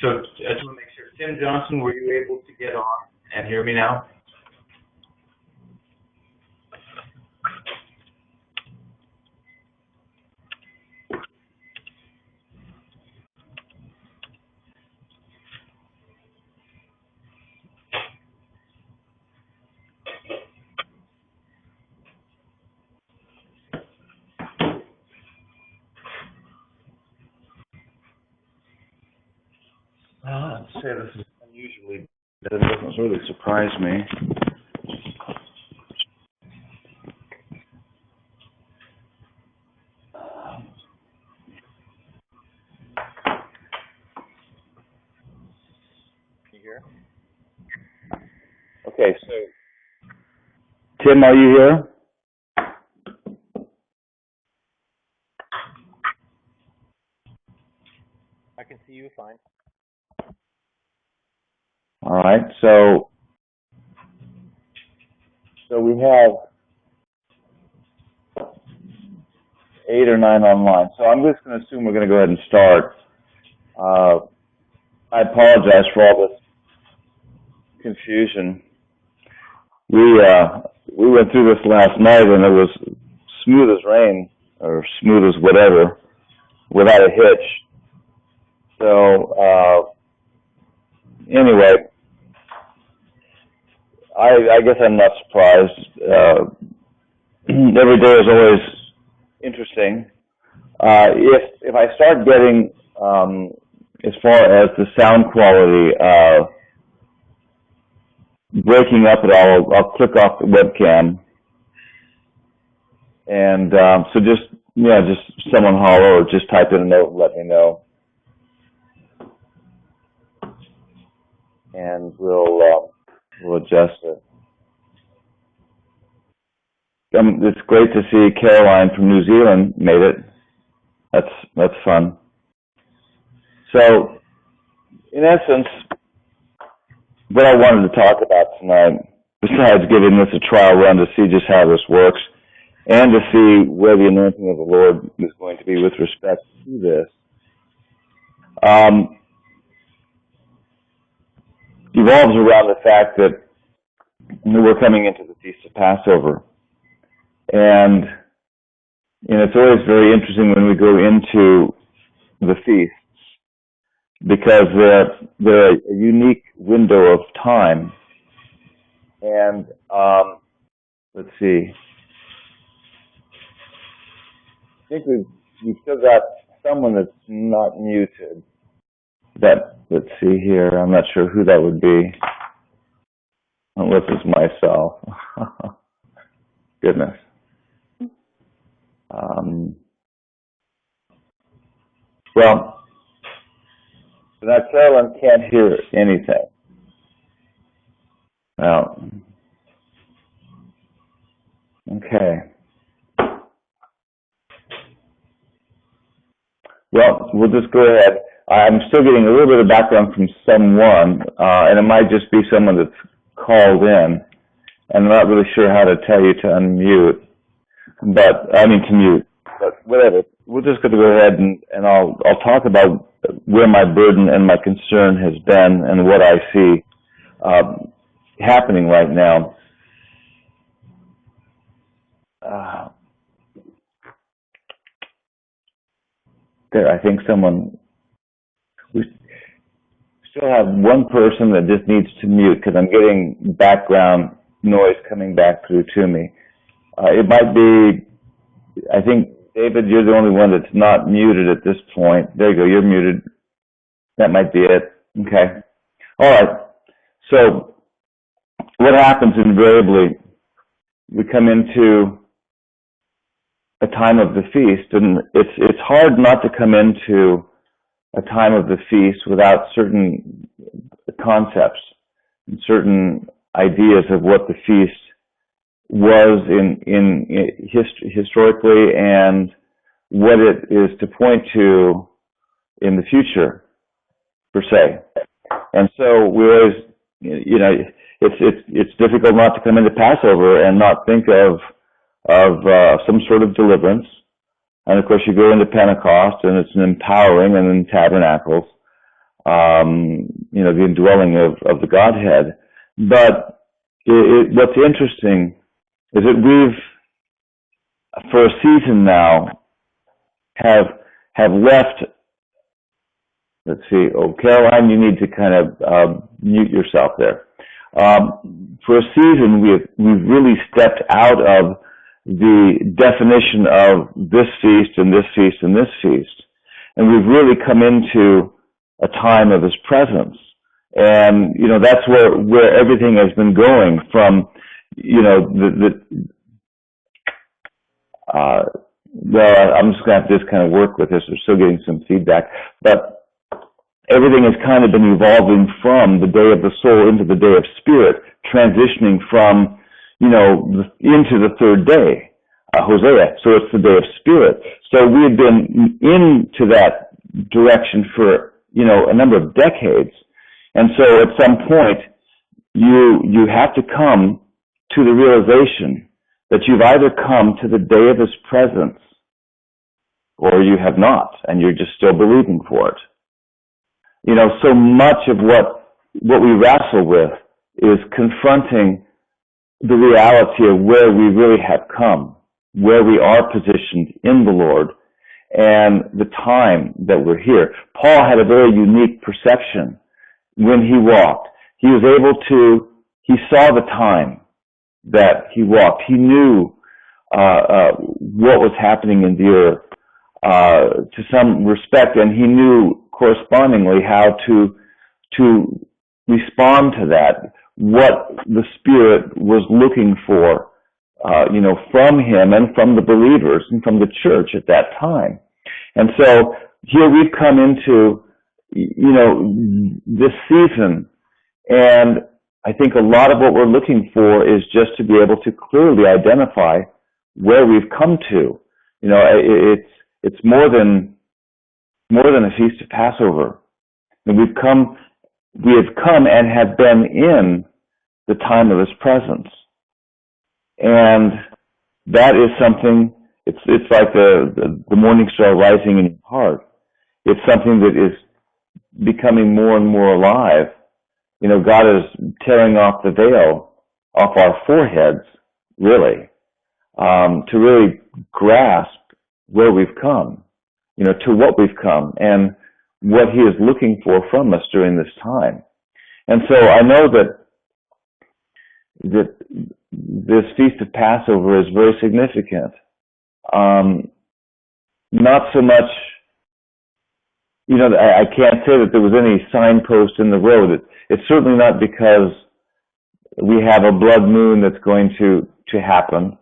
So I just want to make sure. Tim Johnson, were you able to get on and hear me now? I'd say this is unusually, but it doesn't really surprise me. Can you hear? Okay, so Tim, are you here? I can see you fine. All right, so we have 8 or 9 online. So I'm just going to assume we're going to go ahead and start. I apologize for all this confusion. We went through this last night, and it was smooth as rain, or smooth as whatever, without a hitch. So anyway, I guess I'm not surprised. Every day is always interesting. If I start getting, as far as the sound quality, breaking up at all, I'll click off the webcam. And so just someone holler or just type in a note and let me know. And we'll adjust it. It's great to see Caroline from New Zealand made it. That's fun. So, in essence, what I wanted to talk about tonight, besides giving this a trial run to see just how this works, and to see where the anointing of the Lord is going to be with respect to this, evolves around the fact that we're coming into the Feast of Passover. And it's always very interesting when we go into the feasts, because they're a unique window of time. And let's see. I think we've still got someone that's not muted. Let's see here. I'm not sure who that would be, unless it's myself. Goodness. Well, now Carolyn can't hear anything. Well, okay. Well, we'll just go ahead. I'm still getting a little bit of background from someone, and it might just be someone that's called in, and I'm not really sure how to tell you to unmute, to mute, but whatever. We're just going to go ahead and I'll talk about where my burden and my concern has been and what I see happening right now. There, I think we still have one person that just needs to mute because I'm getting background noise coming back through to me. It might be, I think, David, you're the only one that's not muted at this point. There you go, you're muted. That might be it. Okay. All right. So what happens invariably, we come into a time of the feast, and it's hard not to come into a time of the feast without certain concepts and certain ideas of what the feast was historically and what it is to point to in the future, per se. And so we always, it's difficult not to come into Passover and not think of some sort of deliverance. And of course, you go into Pentecost, and it's an empowering, and in Tabernacles. the indwelling of the Godhead. But what's interesting is that we've, for a season now, have left. Let's see. Oh, Caroline, you need to kind of mute yourself there. For a season, we've really stepped out of the definition of this feast and this feast and this feast, and we've really come into a time of His presence. And that's where everything has been going from. Well, I'm just going to have to just kind of work with this. We're still getting some feedback, but everything has kind of been evolving from the day of the soul into the day of spirit, transitioning from, into the third day, Hosea. So it's the day of spirit. So we had been into that direction for, a number of decades. And so at some point, you have to come to the realization that you've either come to the day of His presence or you have not, and you're just still believing for it. So much of what we wrestle with is confronting the reality of where we really have come, where we are positioned in the Lord, and the time that we're here. Paul had a very unique perception when he walked. He saw the time that he walked. He knew what was happening in the earth to some respect, and he knew correspondingly how to respond to that, what the Spirit was looking for, from him and from the believers and from the church at that time. And so here we've come into, this season, and I think a lot of what we're looking for is just to be able to clearly identify where we've come to. It's more than a feast of Passover. And we have come and have been in the time of His presence. And that is something, it's like the morning star rising in your heart. It's something that is becoming more and more alive. God is tearing off the veil off our foreheads, really, to really grasp where we've come, to what we've come and what He is looking for from us during this time. And so I know that this Feast of Passover is very significant. Not so much, I can't say that there was any signpost in the road. It's certainly not because we have a blood moon that's going to happen.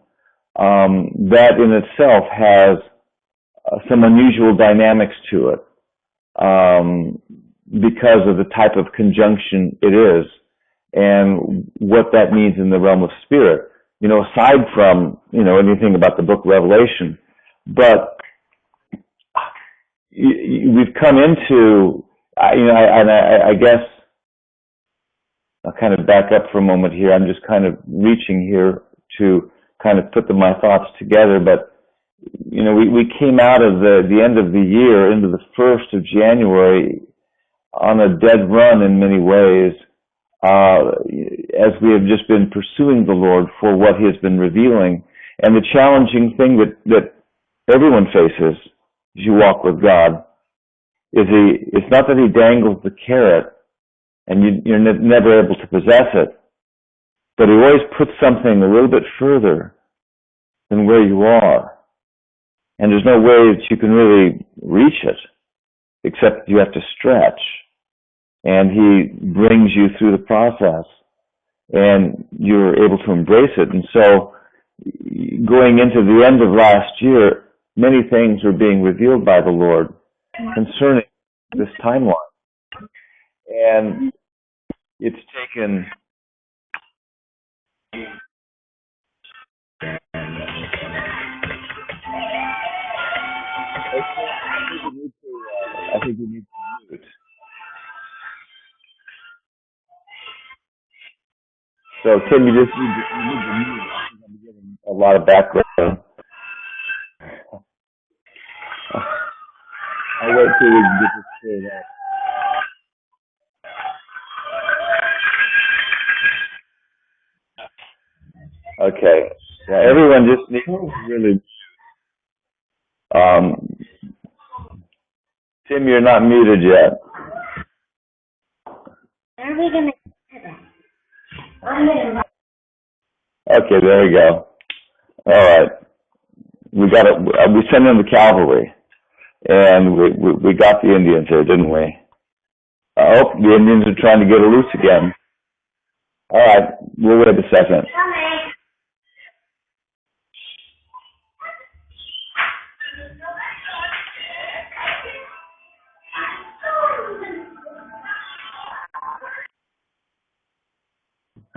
That in itself has some unusual dynamics to it because of the type of conjunction it is and what that means in the realm of spirit, aside from, anything about the book of Revelation. But we've come into, I guess I'll kind of back up for a moment here. I'm just kind of reaching here to kind of put my thoughts together, but we came out of the end of the year into the 1st of January on a dead run in many ways, as we have just been pursuing the Lord for what He has been revealing. And the challenging thing that everyone faces as you walk with God is it's not that He dangles the carrot and you're never able to possess it, but He always puts something a little bit further than where you are. And there's no way that you can really reach it, except you have to stretch. And He brings you through the process, and you're able to embrace it. And so, going into the end of last year, many things are being revealed by the Lord concerning this timeline. And it's taken... I think we need to mute. So, Tim, you just need to mute. I'm getting a lot of background. I'll wait till we can get this cleared up. Okay. Yeah, everyone just needs to really. Um, Tim, you're not muted yet. Are we gonna? Okay, there we go. All right. We got it. We sent in the cavalry, and we got the Indians here, didn't we? Oh, the Indians are trying to get loose again. All right, we'll wait a second.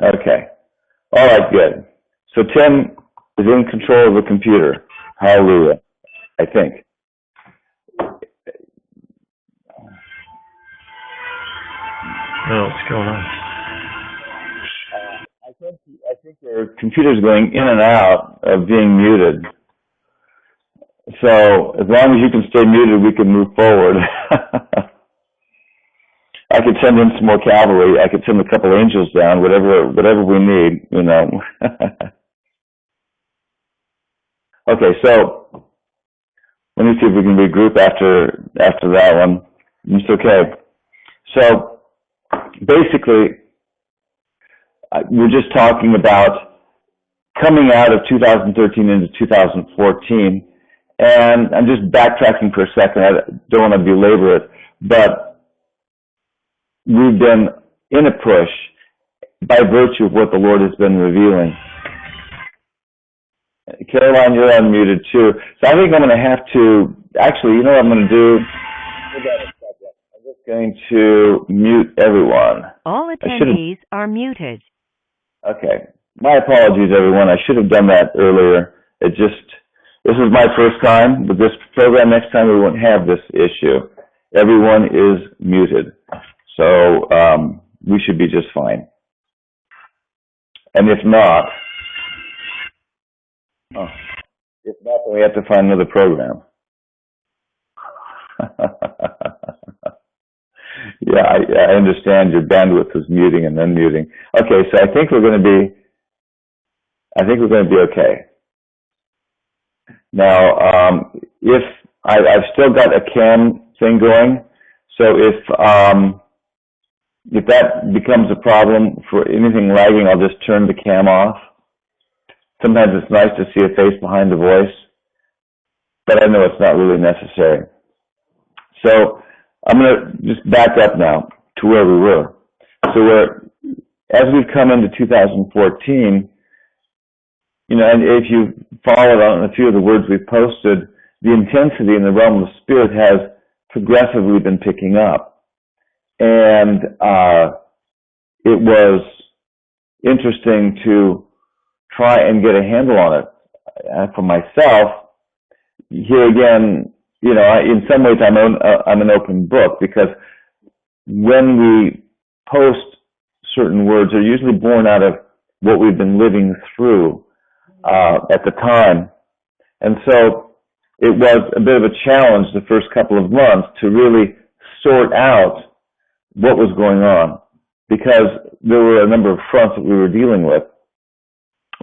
Okay. All right, good. So Tim is in control of the computer. Hallelujah, I think. Oh, what's going on? I think your computer's going in and out of being muted. So as long as you can stay muted, we can move forward. I could send in some more cavalry. I could send a couple angels down, whatever we need, you know. Okay, so let me see if we can regroup after that one. It's okay. So basically, we're just talking about coming out of 2013 into 2014, and I'm just backtracking for a second. I don't want to belabor it, but we've been in a push by virtue of what the Lord has been revealing. Caroline, you're unmuted too. So I think I'm going to have to, actually, you know what I'm going to do? Hold on a second. I'm just going to mute everyone. All attendees are muted. Okay. My apologies, everyone. I should have done that earlier. This is my first time with this program. Next time we won't have this issue. Everyone is muted. So we should be just fine. And if not, then we have to find another program. Yeah, I understand your bandwidth is muting and unmuting. Okay, so I think we're going to be okay. Now, if I've still got a cam thing going, so if that becomes a problem for anything lagging, I'll just turn the cam off. Sometimes it's nice to see a face behind the voice, but I know it's not really necessary. So I'm going to just back up now to where we were. So as we've come into 2014, you know, and if you followed on a few of the words we've posted, the intensity in the realm of the spirit has progressively been picking up. And it was interesting to try and get a handle on it. For myself, here again, you know, in some ways I'm an open book, because when we post certain words, they're usually born out of what we've been living through at the time. And so it was a bit of a challenge the first couple of months to really sort out what was going on, because there were a number of fronts that we were dealing with.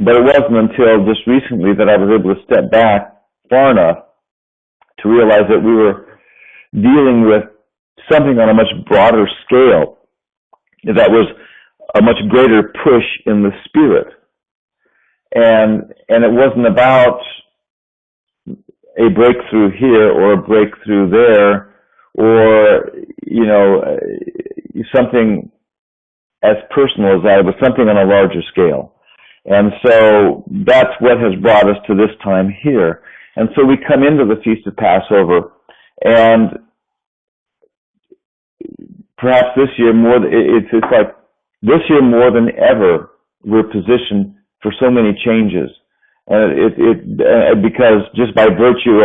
But it wasn't until just recently that I was able to step back far enough to realize that we were dealing with something on a much broader scale that was a much greater push in the spirit. And it wasn't about a breakthrough here or a breakthrough there, or, you know, something as personal as that. It was something on a larger scale. And so that's what has brought us to this time here. And so we come into the Feast of Passover, and perhaps this year it's like this year more than ever, we're positioned for so many changes. And because just by virtue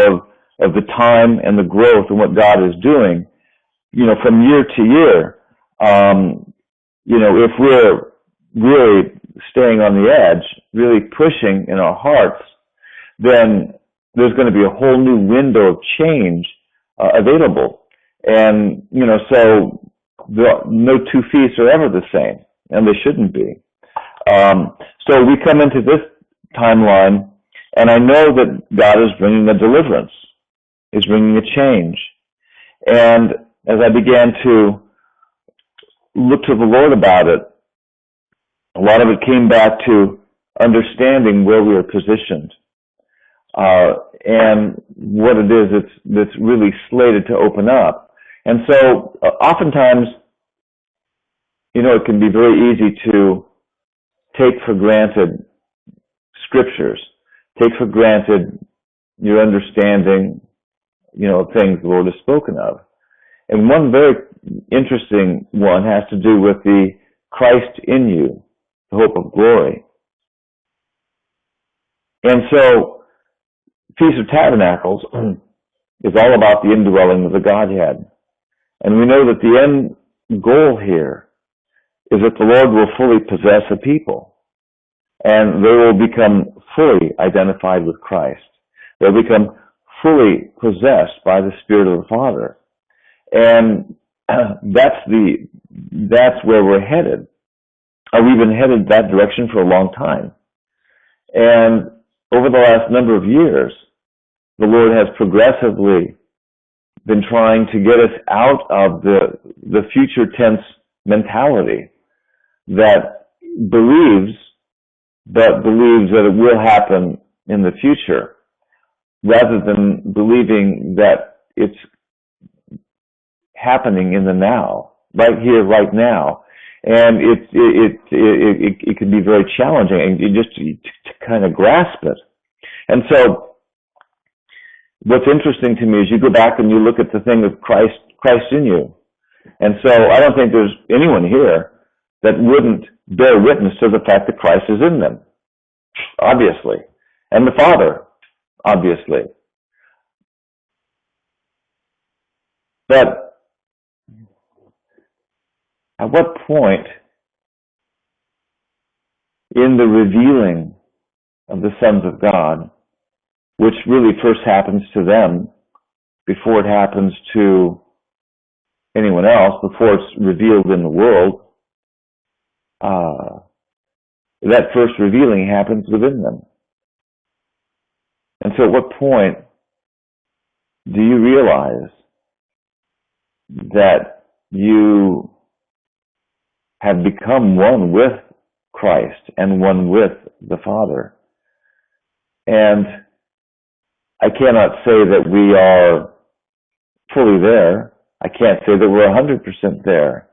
of the time and the growth and what God is doing, you know, from year to year, you know, if we're really staying on the edge, really pushing in our hearts, then there's going to be a whole new window of change available. And, you know, so no two feasts are ever the same, and they shouldn't be. So we come into this timeline, and I know that God is bringing a deliverance. He's bringing a change. And as I began to look to the Lord about it, a lot of it came back to understanding where we are positioned and what it is that's really slated to open up. And so oftentimes, it can be very easy to take for granted scriptures, take for granted your understanding, things the Lord has spoken of. And one very interesting one has to do with the Christ in you, the hope of glory. And so, Feast of Tabernacles is all about the indwelling of the Godhead. And we know that the end goal here is that the Lord will fully possess a people. And they will become fully identified with Christ. They'll become fully possessed by the Spirit of the Father. And that's where we're headed. We've been headed that direction for a long time. And over the last number of years, the Lord has progressively been trying to get us out of the future tense mentality that believes that it will happen in the future, rather than believing that it's happening in the now, right here, right now. And it can be very challenging, and you just to kind of grasp it. And so, what's interesting to me is you go back and you look at the thing of Christ in you. And so, I don't think there's anyone here that wouldn't bear witness to the fact that Christ is in them, obviously, and the Father, obviously. But at what point in the revealing of the sons of God, which really first happens to them before it happens to anyone else, before it's revealed in the world, that first revealing happens within them. And so at what point do you realize that you have become one with Christ and one with the Father? And I cannot say that we are fully there. I can't say that we're 100% there.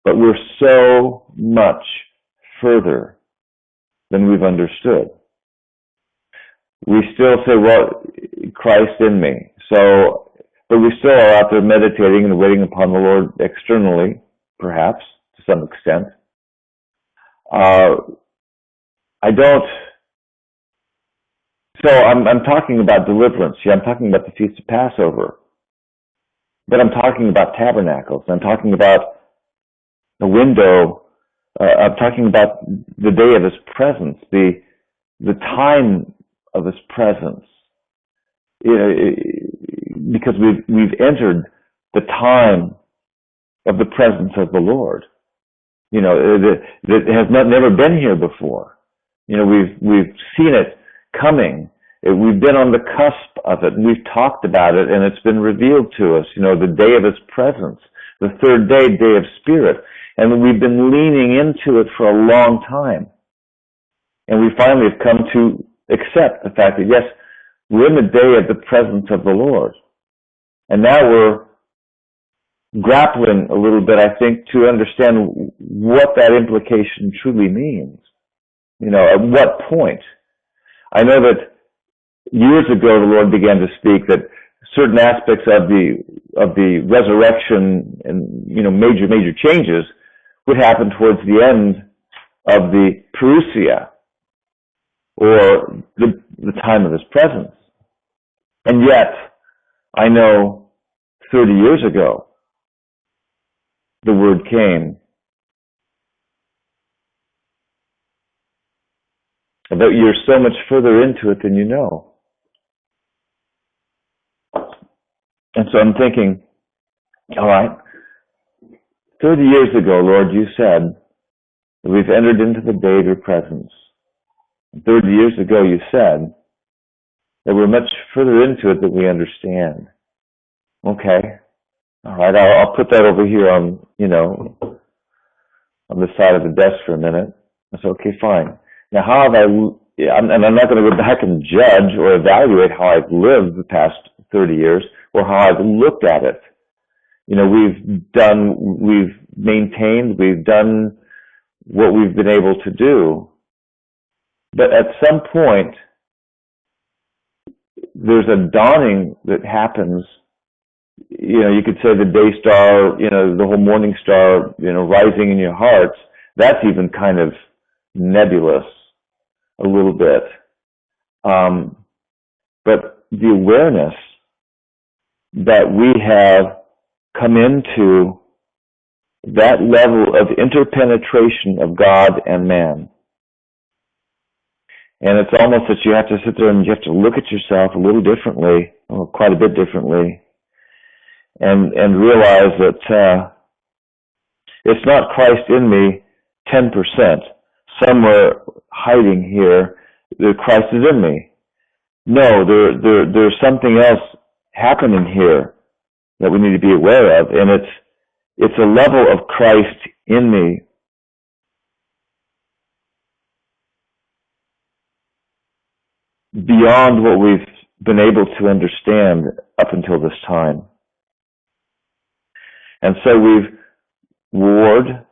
But we're so much further than we've understood. We still say, well, Christ in me. But we still are out there meditating and waiting upon the Lord externally, perhaps, to some extent. I'm talking about deliverance. Yeah, I'm talking about the Feast of Passover. But I'm talking about tabernacles. I'm talking about the window. I'm talking about the day of His presence, the time of His presence. Because we've entered the time of the presence of the Lord. That has never been here before. We've seen it coming. We've been on the cusp of it, and we've talked about it, and it's been revealed to us. The day of His presence, the third day, day of Spirit, and we've been leaning into it for a long time. And we finally have come to accept the fact that, yes, we're in the day of the presence of the Lord. And now we're grappling a little bit, I think, to understand what that implication truly means. At what point? I know that years ago the Lord began to speak that certain aspects of the resurrection and major changes would happen towards the end of the parousia, or the time of His presence. And yet, I know 30 years ago, the word came that you're so much further into it than you know. And so I'm thinking, all right, 30 years ago, Lord, you said that we've entered into the day of your presence. 30 years ago you said that we're much further into it than we understand. Okay. All right, I'll put that over here on, on the side of the desk for a minute. I said, okay, fine. Now, how have and I'm not going to go back and judge or evaluate how I've lived the past 30 years or how I've looked at it. We've maintained, we've done what we've been able to do. But at some point, there's a dawning that happens. You could say the day star, the whole morning star, rising in your hearts. That's even kind of nebulous a little bit. But the awareness that we have come into that level of interpenetration of God and man. And it's almost that you have to sit there and you have to look at yourself a little differently, or quite a bit differently, and realize that it's not Christ in me 10%, somewhere hiding here, that Christ is in me. No, there's something else happening here that we need to be aware of, and it's a level of Christ in me beyond what we've been able to understand up until this time. And so we've warred,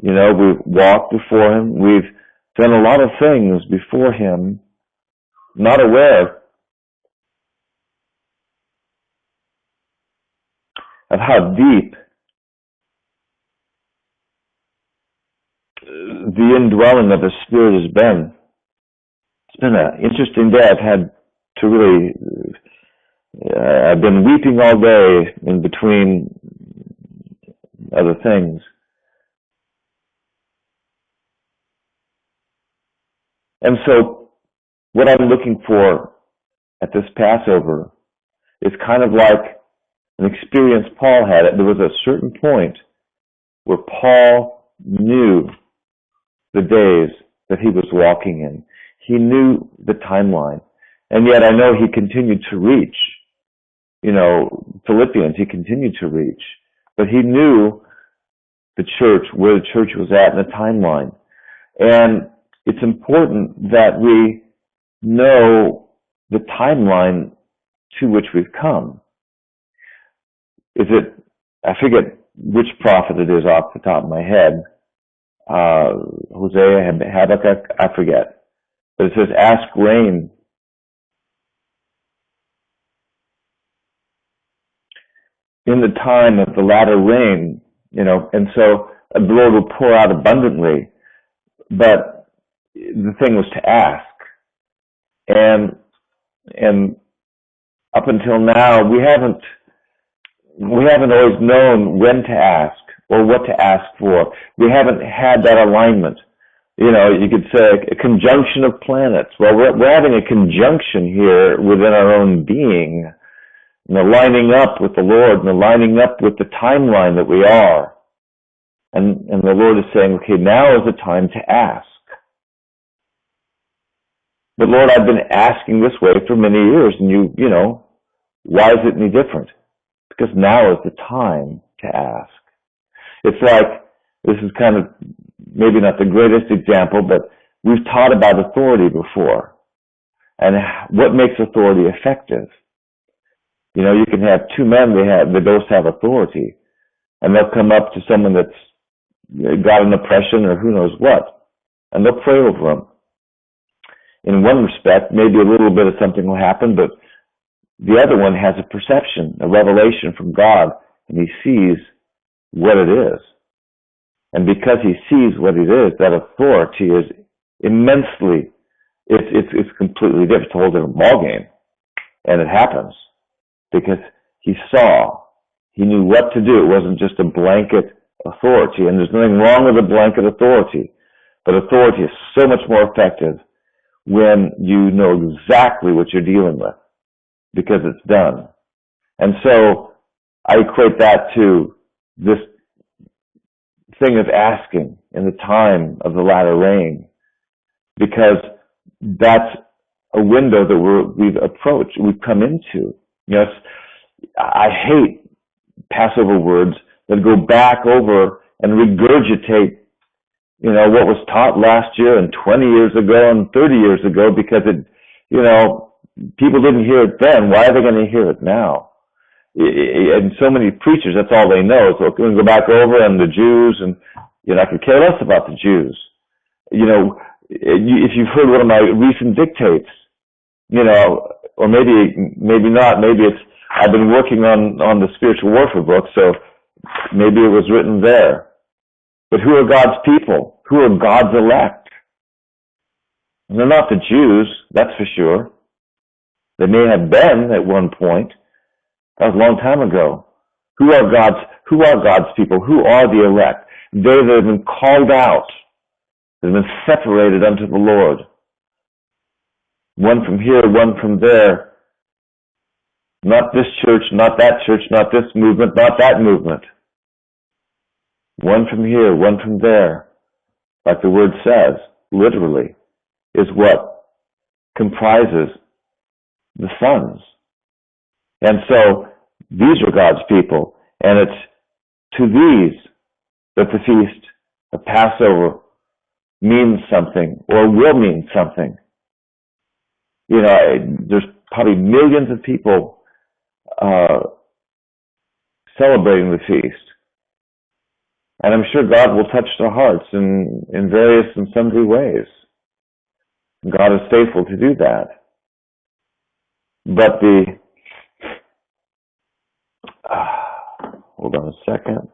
we've walked before Him, we've done a lot of things before Him, not aware of how deep the indwelling of the Spirit has been. It's been an interesting day. I've been weeping all day in between other things. And so what I'm looking for at this Passover is kind of like an experience Paul had. There was a certain point where Paul knew the days that he was walking in. He knew the timeline. And yet I know he continued to reach. Philippians, he continued to reach. But he knew the church, where the church was at in the timeline. And it's important that we know the timeline to which we've come. I forget which prophet it is off the top of my head. Hosea, Habakkuk, I forget. But it says, ask rain. In the time of the latter rain, and so the Lord will pour out abundantly. But the thing was to ask. And up until now, we haven't always known when to ask or what to ask for. We haven't had that alignment. You could say a conjunction of planets. Well, we're having a conjunction here within our own being, lining up with the Lord and lining up with the timeline that we are. And the Lord is saying, okay, now is the time to ask. But Lord, I've been asking this way for many years, and why is it any different? Because now is the time to ask. It's like, this is kind of maybe not the greatest example, but we've taught about authority before. And what makes authority effective? You can have two men, they both have authority. And they'll come up to someone that's got an oppression or who knows what. And they'll pray over them. In one respect, maybe a little bit of something will happen, but the other one has a perception, a revelation from God, and he sees what it is. And because he sees what it is, that authority is immensely, it's completely different. It's a whole different ballgame. And it happens because he saw, he knew what to do. It wasn't just a blanket authority, and there's nothing wrong with a blanket authority, but authority is so much more effective when you know exactly what you're dealing with, because it's done. And so I equate that to this thing of asking in the time of the latter rain, because that's a window that we've come into. I hate Passover words that go back over and regurgitate, what was taught last year and 20 years ago and 30 years ago, because people didn't hear it then. Why are they going to hear it now? And so many preachers, that's all they know. So we're going to go back over and the Jews, and I could care less about the Jews. If you've heard one of my recent dictates, or maybe not, I've been working on the spiritual warfare book, so maybe it was written there. But who are God's people? Who are God's elect? And they're not the Jews, that's for sure. They may have been at one point. That was a long time ago. Who are God's people? Who are the elect? They that have been called out, that have been separated unto the Lord. One from here, one from there. Not this church, not that church, not this movement, not that movement. One from here, one from there. Like the word says, literally, is what comprises the sons. And so, these are God's people, and it's to these that the feast of Passover means something, or will mean something. There's probably millions of people celebrating the feast. And I'm sure God will touch their hearts in various and sundry ways. God is faithful to do that. But hold on a second.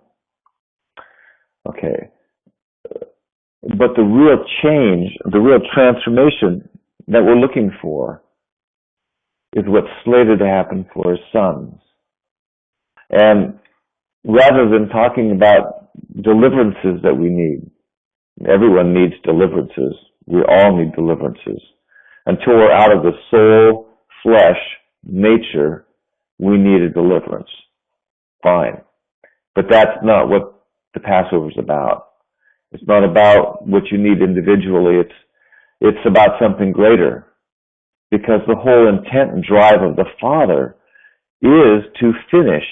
Okay. But the real change, the real transformation that we're looking for is what's slated to happen for his sons. And rather than talking about deliverances that we need, everyone needs deliverances. We all need deliverances. Until we're out of the soul, flesh, nature, we need a deliverance. Fine. But that's not what the Passover is about. It's not about what you need individually. It's about something greater. Because the whole intent and drive of the Father is to finish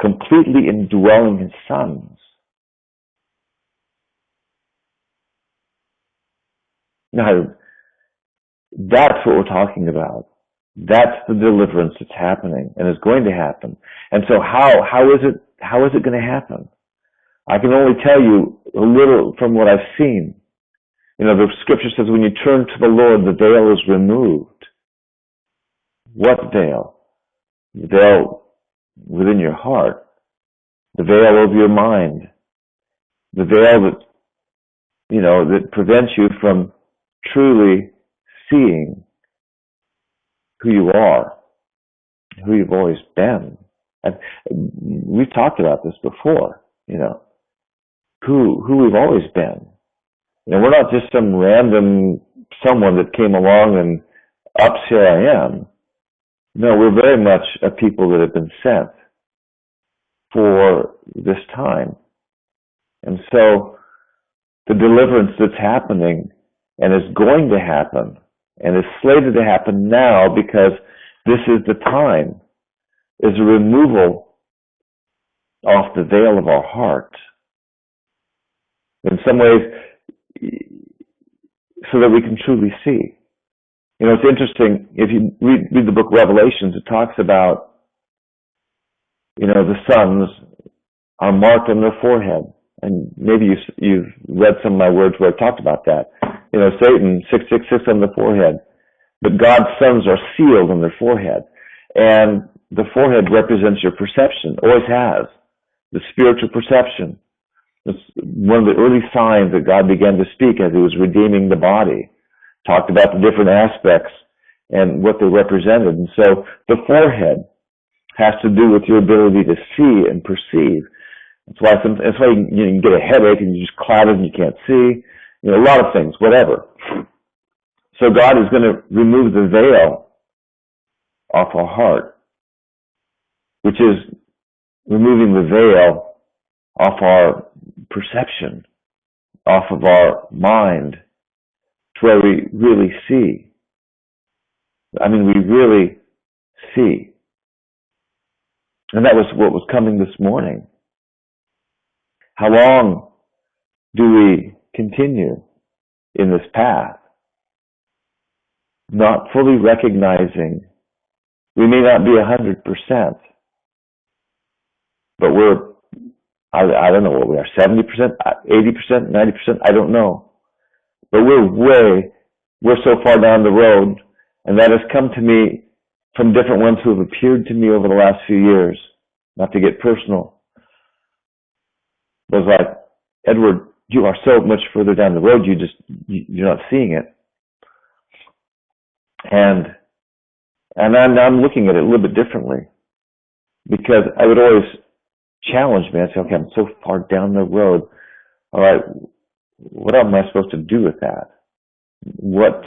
completely indwelling his sons. Now, that's what we're talking about. That's the deliverance that's happening and is going to happen. And so how is it going to happen? I can only tell you a little from what I've seen. The scripture says when you turn to the Lord, the veil is removed. What veil? The veil within your heart. The veil over your mind. The veil that prevents you from truly seeing who you are, who you've always been. And we've talked about this before, who we've always been. We're not just some random someone that came along and ups, here I am. No, we're very much a people that have been sent for this time. And so the deliverance that's happening and is going to happen and is slated to happen now, because this is the time, is a removal off the veil of our heart. In some ways, so that we can truly see. It's interesting, if you read the book Revelations, it talks about, the sons are marked on their forehead. And maybe you've read some of my words where I talked about that. Satan, 666 on the forehead. But God's sons are sealed on their forehead. And the forehead represents your perception, always has. The spiritual perception. It's one of the early signs that God began to speak as he was redeeming the body. Talked about the different aspects and what they represented. And so the forehead has to do with your ability to see and perceive. That's why you can get a headache and you just cloud it and you can't see. A lot of things, whatever. So God is going to remove the veil off our heart, which is removing the veil off our perception, off of our mind, where we really see. I mean, we really see. And that was what was coming this morning. How long do we continue in this path, not fully recognizing we may not be 100%, but we're, I don't know what we are, 70%, 80%, 90%, I don't know. But we're so far down the road, and that has come to me from different ones who have appeared to me over the last few years, not to get personal. It was like, Edward, you are so much further down the road, you're not seeing it. And I'm looking at it a little bit differently, because I would always challenge me. I'd say, okay, I'm so far down the road. All right, what am I supposed to do with that? What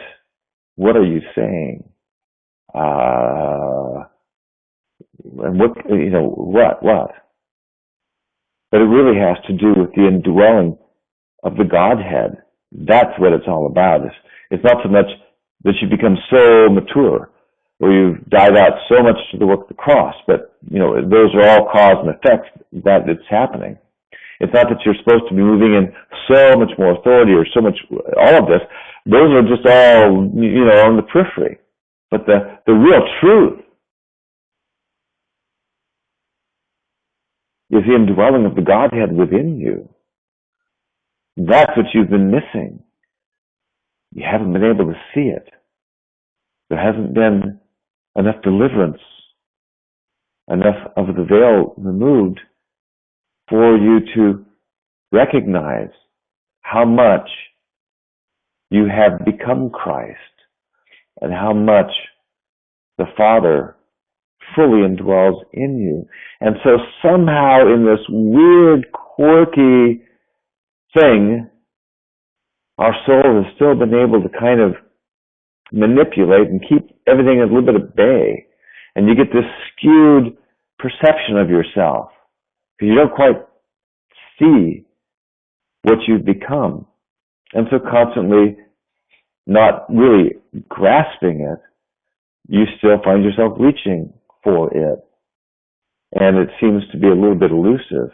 are you saying? And what? But it really has to do with the indwelling of the Godhead. That's what it's all about. It's not so much that you become so mature, or you've died out so much to the work of the cross, but, those are all cause and effects that it's happening. It's not that you're supposed to be moving in so much more authority or so much, all of this. Those are just all, on the periphery. But the real truth is the indwelling of the Godhead within you. That's what you've been missing. You haven't been able to see it. There hasn't been enough deliverance, enough of the veil removed for you to recognize how much you have become Christ and how much the Father fully indwells in you. And so somehow in this weird, quirky thing, our soul has still been able to kind of manipulate and keep everything a little bit at bay. And you get this skewed perception of yourself, because you don't quite see what you've become. And so constantly not really grasping it, you still find yourself reaching for it. And it seems to be a little bit elusive.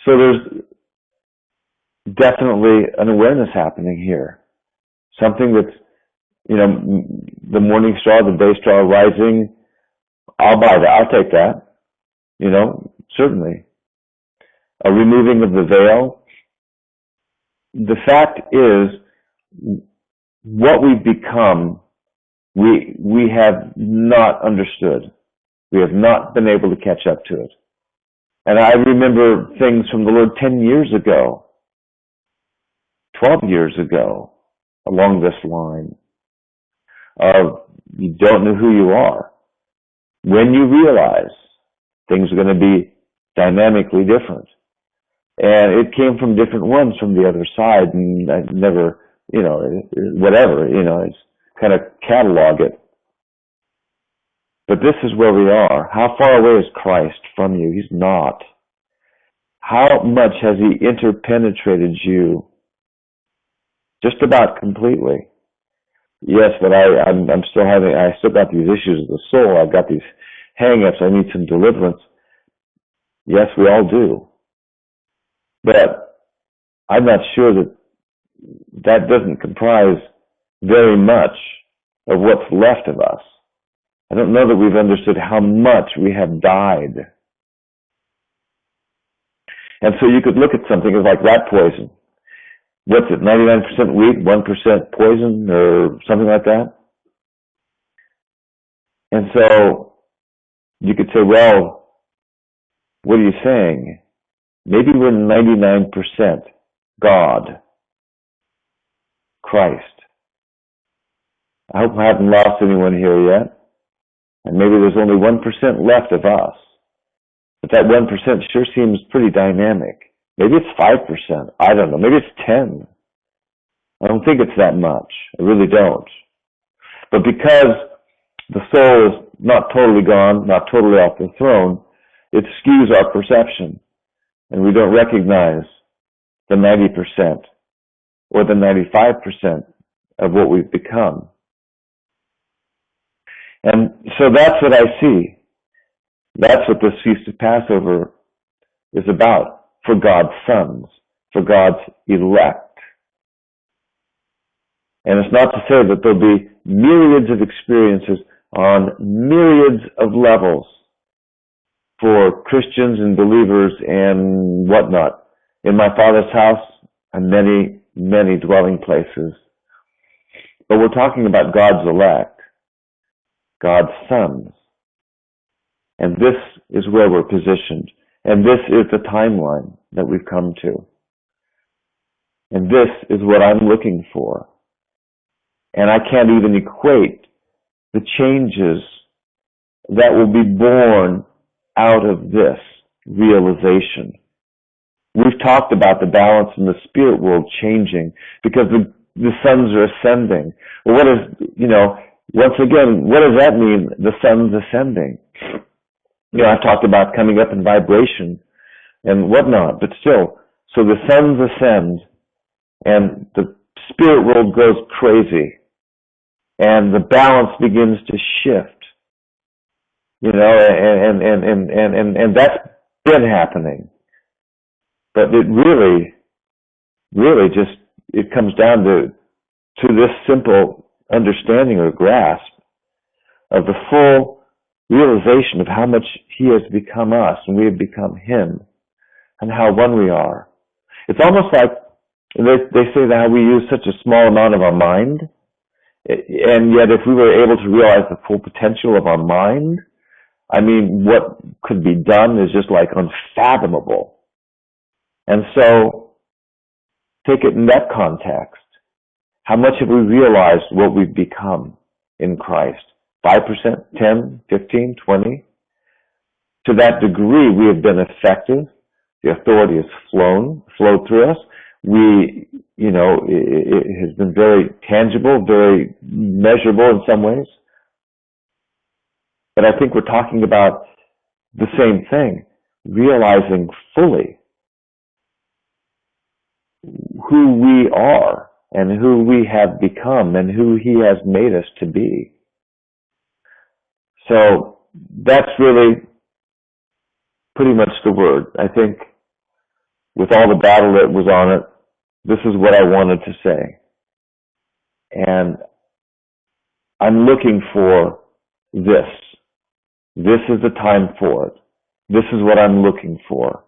So there's definitely an awareness happening here. Something that's, the morning star, the day star rising, I'll buy that. I'll take that. Certainly. A removing of the veil. The fact is, what we've become, we have not understood. We have not been able to catch up to it. And I remember things from the Lord 10 years ago, 12 years ago, along this line of you don't know who you are. When you realize things are going to be dynamically different. And it came from different ones from the other side, and I never, whatever, it's kind of catalog it. But this is where we are. How far away is Christ from you? He's not. How much has he interpenetrated you? Just about completely. Yes, but I still got these issues of the soul. I've got these hang-ups. I need some deliverance. Yes, we all do. But I'm not sure that doesn't comprise very much of what's left of us. I don't know that we've understood how much we have died. And so you could look at something as like rat poison. What's it, 99% wheat, 1% poison, or something like that? And so you could say, well, what are you saying? Maybe we're 99% God, Christ. I hope I haven't lost anyone here yet. And maybe there's only 1% left of us. But that 1% sure seems pretty dynamic. Maybe it's 5%. I don't know. Maybe it's 10. I don't think it's that much. I really don't. But because the soul is not totally gone, not totally off the throne, it skews our perception. And we don't recognize the 90%. or the 95% of what we've become. And so that's what I see. That's what this Feast of Passover is about for God's sons, for God's elect. And it's not to say that there'll be myriads of experiences on myriads of levels for Christians and believers and whatnot. In my Father's house are many, many dwelling places. But we're talking about God's elect, God's sons. And this is where we're positioned. And this is the timeline that we've come to. And this is what I'm looking for. And I can't even equate the changes that will be born out of this realization. We've talked about the balance in the spirit world changing because the suns are ascending. Well, what is, once again, what does that mean, the sun's ascending? I've talked about coming up in vibration and whatnot, but still, so the suns ascend and the spirit world goes crazy and the balance begins to shift. And that's been happening. But it really just, it comes down to this simple understanding or grasp of the full realization of how much He has become us and we have become Him and how one we are. It's almost like they say that how we use such a small amount of our mind, and yet if we were able to realize the full potential of our mind, I mean, what could be done is just like unfathomable. And so, take it in that context. How much have we realized what we've become in Christ? 5%, 10, 15, 20? To that degree, we have been effective. The authority has flowed through us. It has been very tangible, very measurable in some ways. But I think we're talking about the same thing, realizing fully who we are and who we have become and who He has made us to be. So that's really pretty much the word. I think with all the battle that was on it, this is what I wanted to say. And I'm looking for this. This is the time for it. This is what I'm looking for.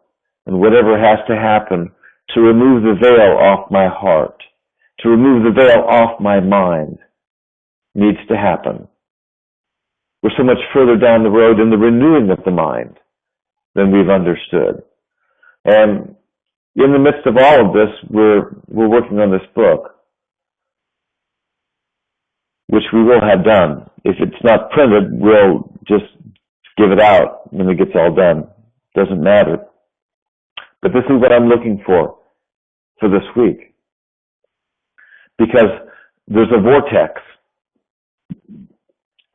And whatever has to happen to remove the veil off my heart, to remove the veil off my mind, needs to happen. We're so much further down the road in the renewing of the mind than we've understood. And in the midst of all of this, we're working on this book, which we will have done. If it's not printed, we'll just give it out when it gets all done. Doesn't matter. But this is what I'm looking for this week. Because there's a vortex.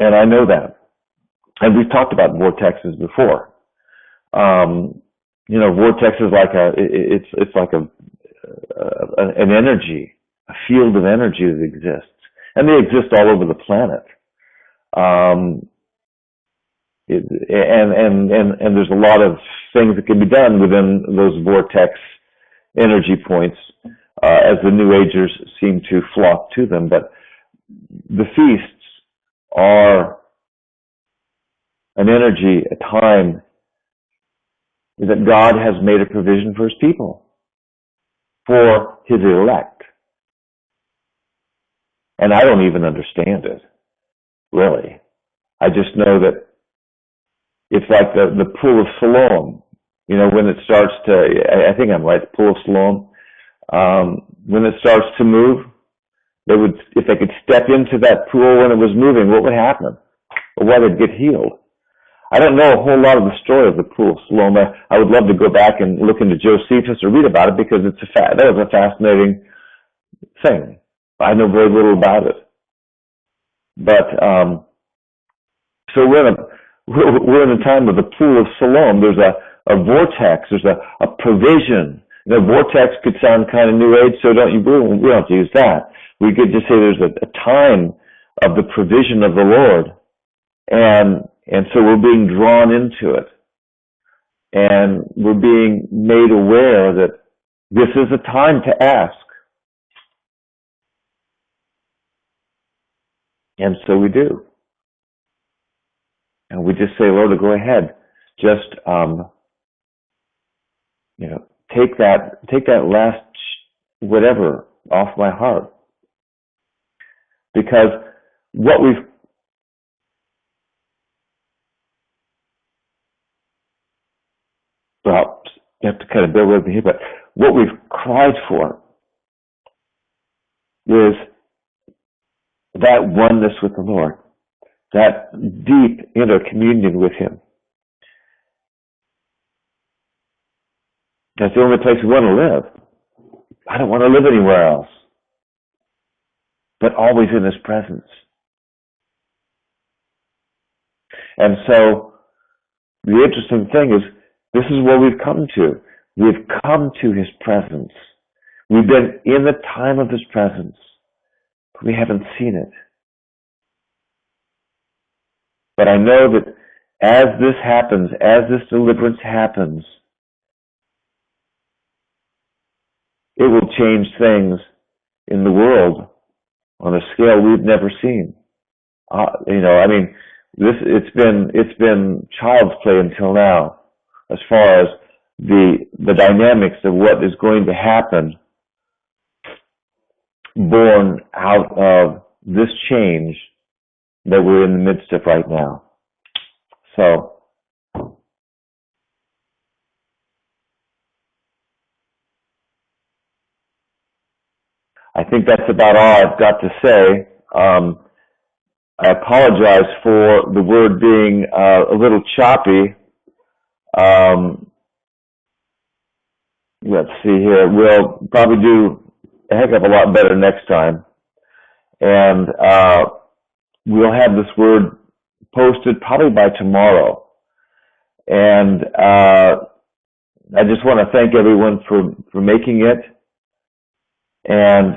And I know that. And we've talked about vortexes before. Vortex is like it's like an energy, a field of energy that exists. And they exist all over the planet. And there's a lot of things that can be done within those vortex energy points as the New Agers seem to flock to them. But the feasts are an energy, a time that God has made a provision for His people, for His elect. And I don't even understand it, really. I just know that it's like the pool of Siloam. When it starts to, I think I'm right, the pool of Siloam. When it starts to move, if they could step into that pool when it was moving, what would happen? Well, why they'd get healed. I don't know a whole lot of the story of the pool of Siloam. I would love to go back and look into Josephus or read about it because that was a fascinating thing. I know very little about it. But, so we're in a time of the pool of Siloam. There's a vortex, there's a provision, Vortex could sound kind of new age, so we don't have to use that. We could just say there's a time of the provision of the Lord, and so we're being drawn into it, and we're being made aware that this is a time to ask, and so we do, and we just say, Lord, go ahead, just take that last whatever off my heart. Because what we've you have to kind of bear with me here, but what we've cried for is that oneness with the Lord, that deep inner communion with Him. That's the only place we want to live. I don't want to live anywhere else, but always in His presence. And so the interesting thing is, this is where we've come to. We've come to His presence. We've been in the time of His presence, but we haven't seen it. But I know that as this happens, as this deliverance happens, it will change things in the world on a scale we've never seen. It's been child's play until now, as far as the dynamics of what is going to happen, born out of this change that we're in the midst of right now. So, I think that's about all I've got to say. I apologize for the word being a little choppy. Let's see here. We'll probably do a heck of a lot better next time. And we'll have this word posted probably by tomorrow. And I just want to thank everyone for making it. And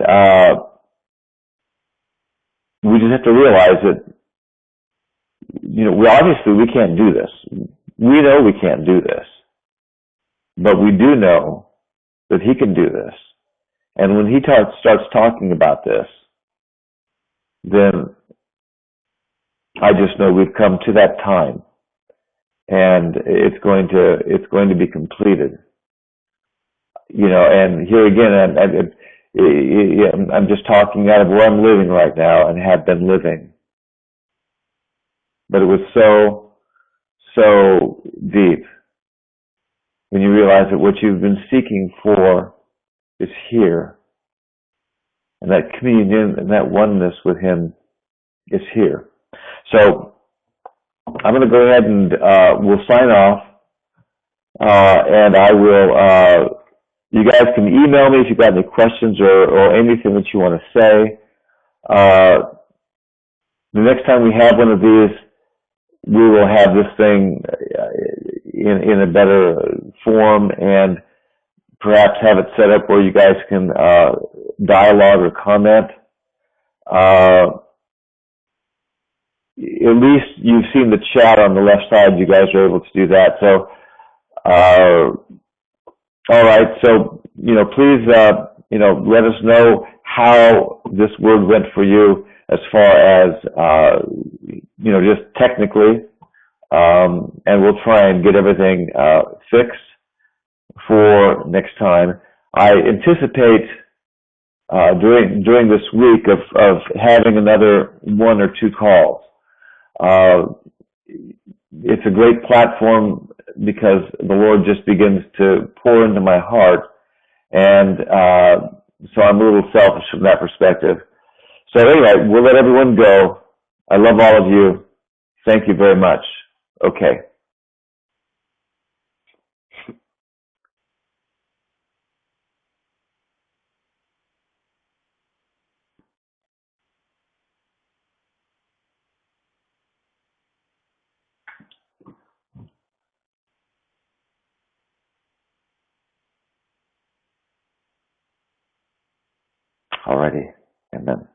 we just have to realize that, we can't do this. We know we can't do this. But we do know that He can do this. And when He starts talking about this, then I just know we've come to that time, and it's going to be completed. And here again, I'm just talking out of where I'm living right now and have been living. But it was so deep when you realize that what you've been seeking for is here. And that communion and that oneness with Him is here. So I'm going to go ahead and we'll sign off. And I will, you guys can email me if you've got any questions or anything that you want to say. The next time we have one of these, we will have this thing in a better form and perhaps have it set up where you guys can dialogue or comment. At least you've seen the chat on the left side. You guys are able to do that. So, all right. So, please, let us know how this word went for you as far as, just technically. And we'll try and get everything fixed for next time. I anticipate during this week of having another one or two calls. It's a great platform because the Lord just begins to pour into my heart, and so I'm a little selfish from that perspective. So anyway, we'll let everyone go. I love all of you. Thank you very much. Okay. Alrighty. Amen.